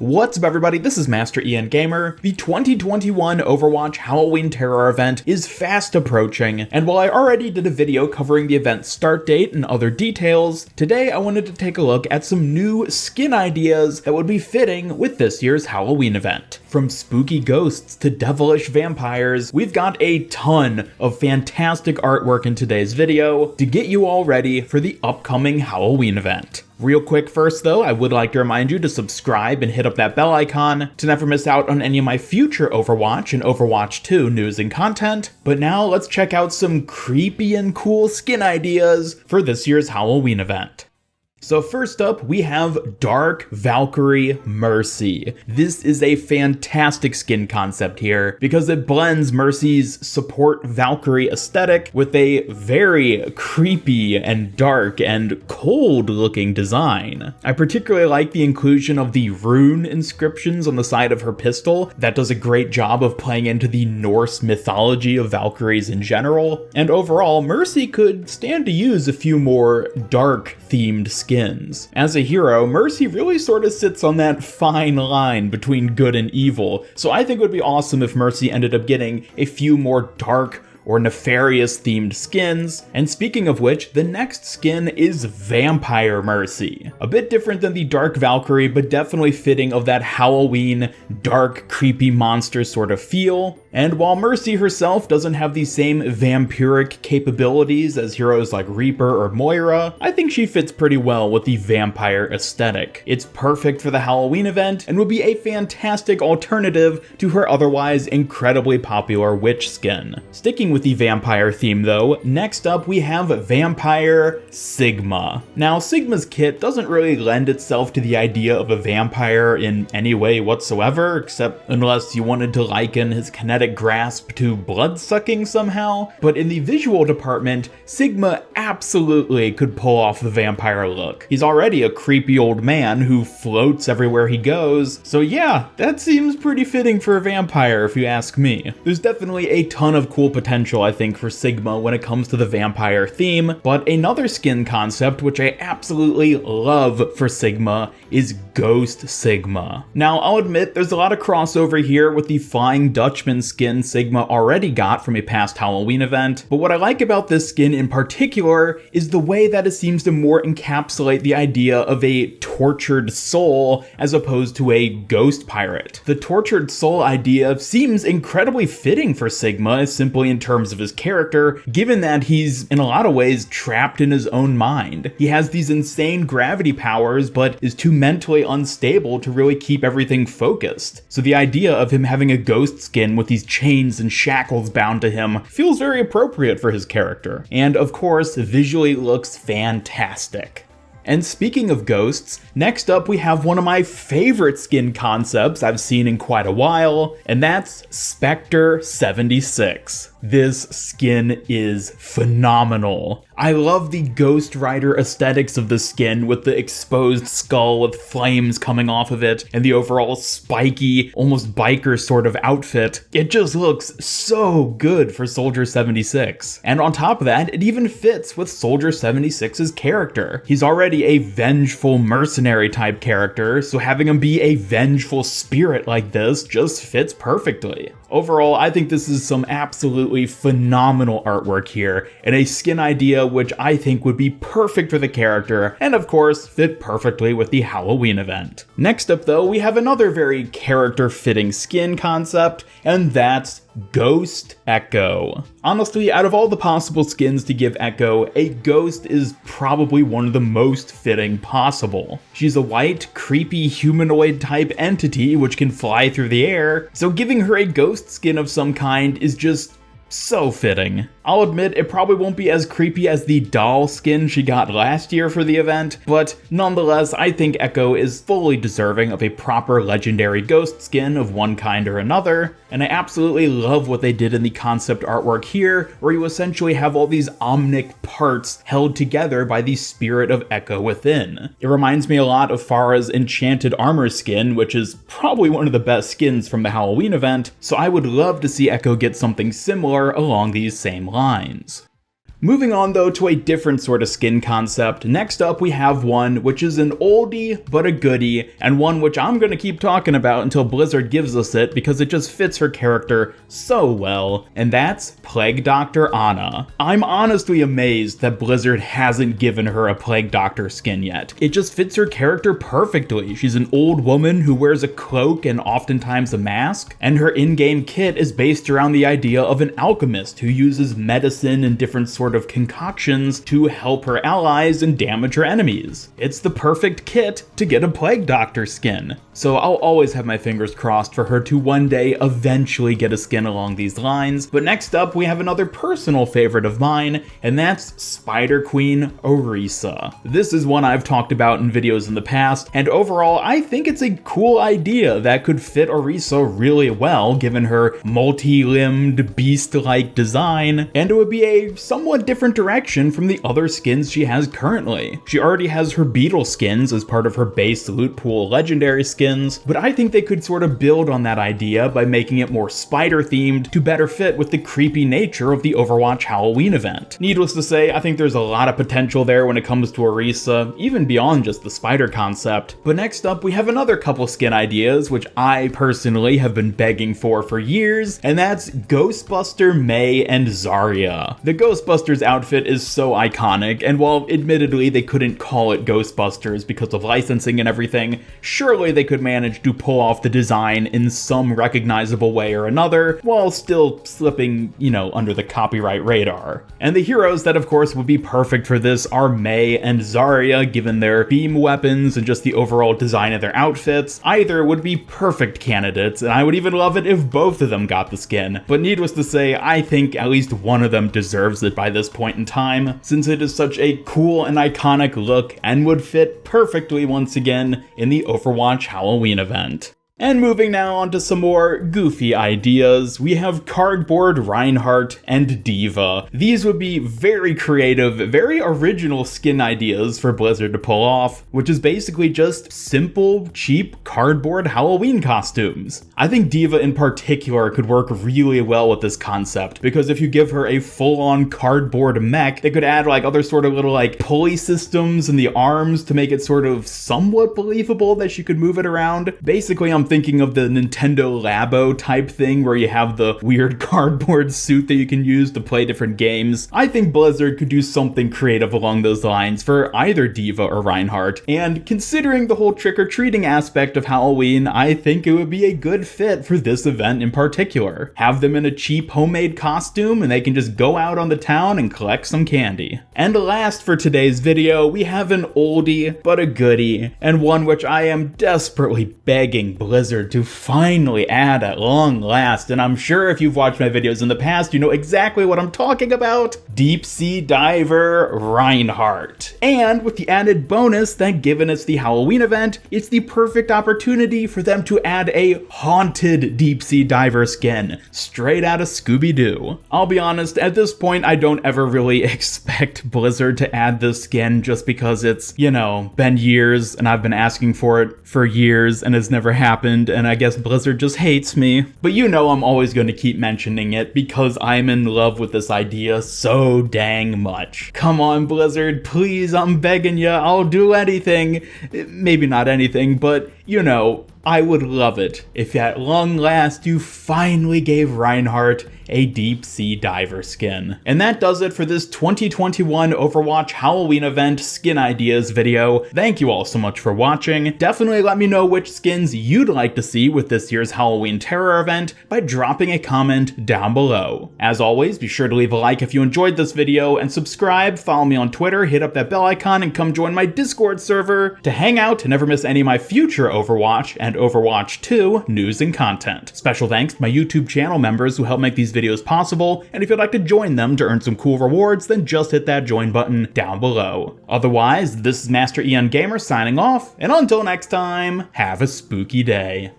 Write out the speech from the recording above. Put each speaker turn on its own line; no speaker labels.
What's up everybody, this is Master Ian Gamer. The 2021 Overwatch Halloween Terror event is fast approaching, and while I already did a video covering the event's start date and other details, today I wanted to take a look at some new skin ideas that would be fitting with this year's Halloween event. From spooky ghosts to devilish vampires, we've got a ton of fantastic artwork in today's video to get you all ready for the upcoming Halloween event. Real quick first though, I would like to remind you to subscribe and hit up that bell icon to never miss out on any of my future Overwatch and Overwatch 2 news and content. But now let's check out some creepy and cool skin ideas for this year's Halloween event. So first up, we have Dark Valkyrie Mercy. This is a fantastic skin concept here because it blends Mercy's support Valkyrie aesthetic with a very creepy and dark and cold looking design. I particularly like the inclusion of the rune inscriptions on the side of her pistol. That does a great job of playing into the Norse mythology of Valkyries in general. And overall, Mercy could stand to use a few more dark themed skins. As a hero, Mercy really sort of sits on that fine line between good and evil, so I think it would be awesome if Mercy ended up getting a few more dark or nefarious themed skins. And speaking of which, the next skin is Vampire Mercy. A bit different than the Dark Valkyrie, but definitely fitting of that Halloween, dark, creepy monster sort of feel. And while Mercy herself doesn't have the same vampiric capabilities as heroes like Reaper or Moira, I think she fits pretty well with the vampire aesthetic. It's perfect for the Halloween event and would be a fantastic alternative to her otherwise incredibly popular witch skin. Sticking with the vampire theme though, next up we have Vampire Sigma. Now Sigma's kit doesn't really lend itself to the idea of a vampire in any way whatsoever, except unless you wanted to liken his kinetic grasp to blood-sucking somehow, but in the visual department, Sigma absolutely could pull off the vampire look. He's already a creepy old man who floats everywhere he goes, so yeah, that seems pretty fitting for a vampire if you ask me. There's definitely a ton of cool potential I think for Sigma when it comes to the vampire theme, but another skin concept which I absolutely love for Sigma is Ghost Sigma. Now I'll admit there's a lot of crossover here with the Flying Dutchman skin Sigma already got from a past Halloween event, but what I like about this skin in particular is the way that it seems to more encapsulate the idea of a tortured soul as opposed to a ghost pirate. The tortured soul idea seems incredibly fitting for Sigma simply in terms of his character, given that he's in a lot of ways trapped in his own mind. He has these insane gravity powers, but is too mentally unstable to really keep everything focused. So the idea of him having a ghost skin with these chains and shackles bound to him feels very appropriate for his character. And of course, visually looks fantastic. And speaking of ghosts, next up we have one of my favorite skin concepts I've seen in quite a while, and that's Spectre 76. This skin is phenomenal. I love the Ghost Rider aesthetics of the skin with the exposed skull with flames coming off of it and the overall spiky, almost biker sort of outfit. It just looks so good for Soldier 76. And on top of that, it even fits with Soldier 76's character. He's already a vengeful mercenary type character, so having him be a vengeful spirit like this just fits perfectly. Overall, I think this is some absolutely phenomenal artwork here, and a skin idea which I think would be perfect for the character, and of course, fit perfectly with the Halloween event. Next up though, we have another very character-fitting skin concept, and that's Ghost Echo. Honestly, out of all the possible skins to give Echo, a ghost is probably one of the most fitting possible. She's a white, creepy humanoid type entity which can fly through the air, so giving her a ghost skin of some kind is just so fitting. I'll admit it probably won't be as creepy as the doll skin she got last year for the event, but nonetheless, I think Echo is fully deserving of a proper legendary ghost skin of one kind or another, and I absolutely love what they did in the concept artwork here, where you essentially have all these omnic parts held together by the spirit of Echo within. It reminds me a lot of Pharah's Enchanted Armor skin, which is probably one of the best skins from the Halloween event, so I would love to see Echo get something similar along these same lines. Moving on though to a different sort of skin concept, next up we have one which is an oldie but a goodie, and one which I'm gonna keep talking about until Blizzard gives us it because it just fits her character so well, and that's Plague Doctor Ana. I'm honestly amazed that Blizzard hasn't given her a Plague Doctor skin yet. It just fits her character perfectly. She's an old woman who wears a cloak and oftentimes a mask, and her in-game kit is based around the idea of an alchemist who uses medicine and different sort of concoctions to help her allies and damage her enemies. It's the perfect kit to get a Plague Doctor skin. So I'll always have my fingers crossed for her to one day eventually get a skin along these lines. But next up we have another personal favorite of mine, and that's Spider Queen Orisa. This is one I've talked about in videos in the past, and overall I think it's a cool idea that could fit Orisa really well given her multi-limbed beast-like design, and it would be a somewhat different direction from the other skins she has currently. She already has her beetle skins as part of her base loot pool legendary skins, but I think they could sort of build on that idea by making it more spider themed to better fit with the creepy nature of the Overwatch Halloween event. Needless to say, I think there's a lot of potential there when it comes to Orisa, even beyond just the spider concept. But next up we have another couple skin ideas which I personally have been begging for years, and that's Ghostbuster Mei and Zarya. The Ghostbusters outfit is so iconic, and while admittedly they couldn't call it Ghostbusters because of licensing and everything, surely they could manage to pull off the design in some recognizable way or another, while still slipping, under the copyright radar. And the heroes that of course would be perfect for this are Mei and Zarya, given their beam weapons and just the overall design of their outfits. Either would be perfect candidates, and I would even love it if both of them got the skin. But needless to say, I think at least one of them deserves it by this point in time, since it is such a cool and iconic look and would fit perfectly once again in the Overwatch Halloween event. And moving now on to some more goofy ideas, we have Cardboard Reinhardt and Diva. These would be very creative, very original skin ideas for Blizzard to pull off, which is basically just simple, cheap cardboard Halloween costumes. I think Diva in particular could work really well with this concept, because if you give her a full-on cardboard mech, they could add other sort of little pulley systems in the arms to make it sort of somewhat believable that she could move it around. Basically, I'm thinking of the Nintendo Labo type thing where you have the weird cardboard suit that you can use to play different games. I think Blizzard could do something creative along those lines for either Diva or Reinhardt, and considering the whole trick-or-treating aspect of Halloween, I think it would be a good fit for this event in particular. Have them in a cheap homemade costume and they can just go out on the town and collect some candy. And last for today's video, we have an oldie but a goodie, and one which I am desperately begging Blizzard to finally add at long last, and I'm sure if you've watched my videos in the past, you know exactly what I'm talking about. Deep Sea Diver Reinhardt. And with the added bonus that given it's the Halloween event, it's the perfect opportunity for them to add a haunted Deep Sea Diver skin, straight out of Scooby-Doo. I'll be honest, at this point I don't ever really expect Blizzard to add this skin just because it's, been years and I've been asking for it for years and it's never happened, and I guess Blizzard just hates me. But I'm always going to keep mentioning it because I'm in love with this idea so dang much. Come on Blizzard, please, I'm begging ya, I'll do anything. Maybe not anything, but I would love it if at long last you finally gave Reinhardt a Deep Sea Diver skin. And that does it for this 2021 Overwatch Halloween event skin ideas video. Thank you all so much for watching. Definitely let me know which skins you'd like to see with this year's Halloween Terror event by dropping a comment down below. As always, be sure to leave a like if you enjoyed this video, and subscribe, follow me on Twitter, hit up that bell icon, and come join my Discord server to hang out and never miss any of my future Overwatch and Overwatch 2 news and content. Special thanks to my YouTube channel members who help make these videos possible, and if you'd like to join them to earn some cool rewards, then just hit that join button down below. Otherwise, this is Master Ian Gamer signing off, and until next time, have a spooky day.